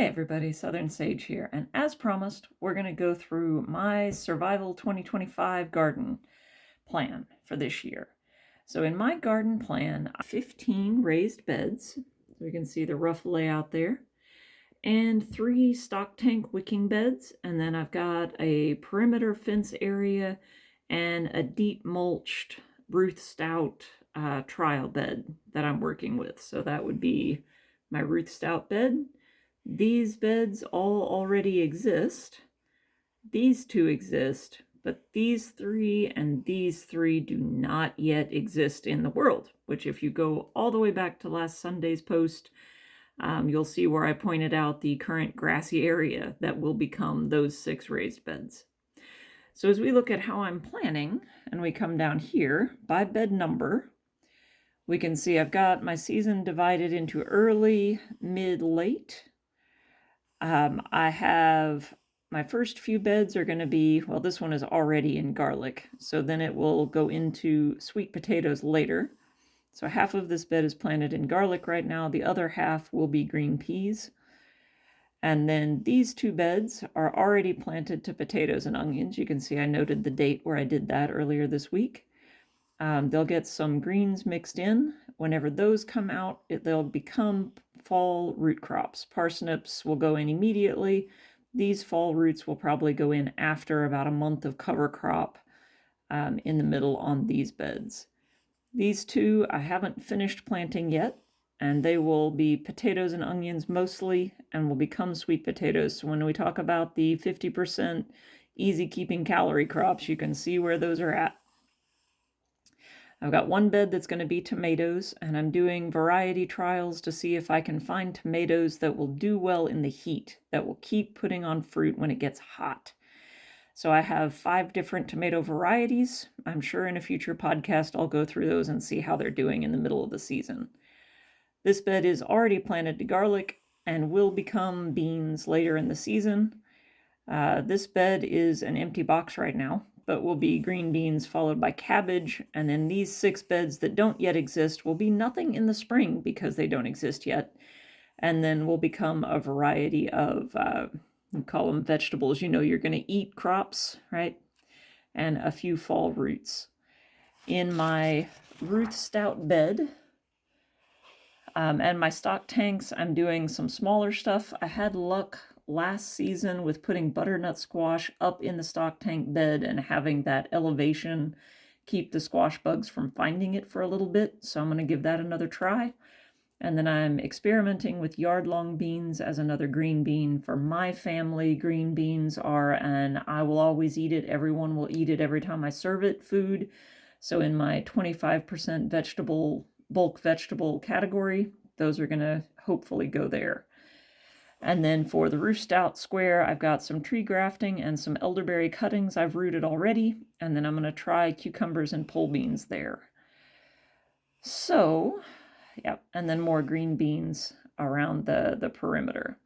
Hey everybody, Southern Sage here, and as promised, we're going to go through my Survival 2025 garden plan for this year. So in my garden plan, 15 raised beds, so you can see the rough layout there, and 3 stock tank wicking beds, and then I've got a perimeter fence area and a deep mulched Ruth Stout trial bed that I'm working with. So that would be my Ruth Stout bed. These beds all already exist. These 2 exist, but these 3 and these 3 do not yet exist in the world, which if you go all the way back to last Sunday's post, you'll see where I pointed out the current grassy area that will become those 6 raised beds. So as we look at how I'm planning, and we come down here by bed number, we can see I've got my season divided into early, mid, late. I have my first few beds are going to be, well, this one is already in garlic, so then it will go into sweet potatoes later. So half of this bed is planted in garlic right now. The other half will be green peas. And then these 2 beds are already planted to potatoes and onions. You can see I noted the date where I did that earlier this week. They'll get some greens mixed in. Whenever those come out, they'll become fall root crops. Parsnips will go in immediately. These fall roots will probably go in after about a month of cover crop in the middle on these beds. These 2 I haven't finished planting yet, and they will be potatoes and onions mostly and will become sweet potatoes. So when we talk about the 50% easy keeping calorie crops, you can see where those are at. I've got one bed that's going to be tomatoes, and I'm doing variety trials to see if I can find tomatoes that will do well in the heat, that will keep putting on fruit when it gets hot. So I have 5 different tomato varieties. I'm sure in a future podcast I'll go through those and see how they're doing in the middle of the season. This bed is already planted to garlic and will become beans later in the season. This bed is an empty box right now, but will be green beans followed by cabbage, and then these 6 beds that don't yet exist will be nothing in the spring because they don't exist yet, and then will become a variety of, we call them vegetables, you're going to eat crops, right? And a few fall roots. In my Ruth Stout bed, and my stock tanks, I'm doing some smaller stuff. I had luck last season with putting butternut squash up in the stock tank bed and having that elevation keep the squash bugs from finding it for a little bit. So I'm going to give that another try. And then I'm experimenting with yard-long beans as another green bean. For my family, green beans are an I will always eat it, everyone will eat it every time I serve it food. So in my 25% bulk vegetable category, those are going to hopefully go there. And then for the Ruth Stout square, I've got some tree grafting and some elderberry cuttings I've rooted already. And then I'm going to try cucumbers and pole beans there. So, yeah, and then more green beans around the perimeter.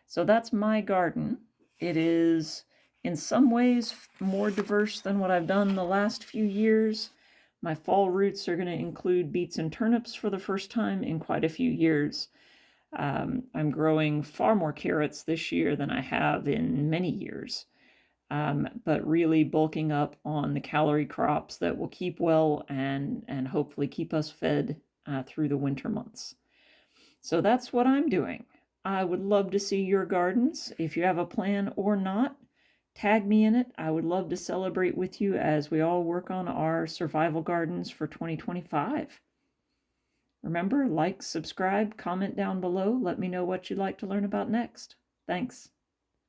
So that's my garden. It is in some ways more diverse than what I've done the last few years. My fall roots are going to include beets and turnips for the first time in quite a few years. I'm growing far more carrots this year than I have in many years, but really bulking up on the calorie crops that will keep well and hopefully keep us fed through the winter months. So that's what I'm doing. I would love to see your gardens. If you have a plan or not, tag me in it. I would love to celebrate with you as we all work on our survival gardens for 2025. Remember, like, subscribe, comment down below. Let me know what you'd like to learn about next. Thanks.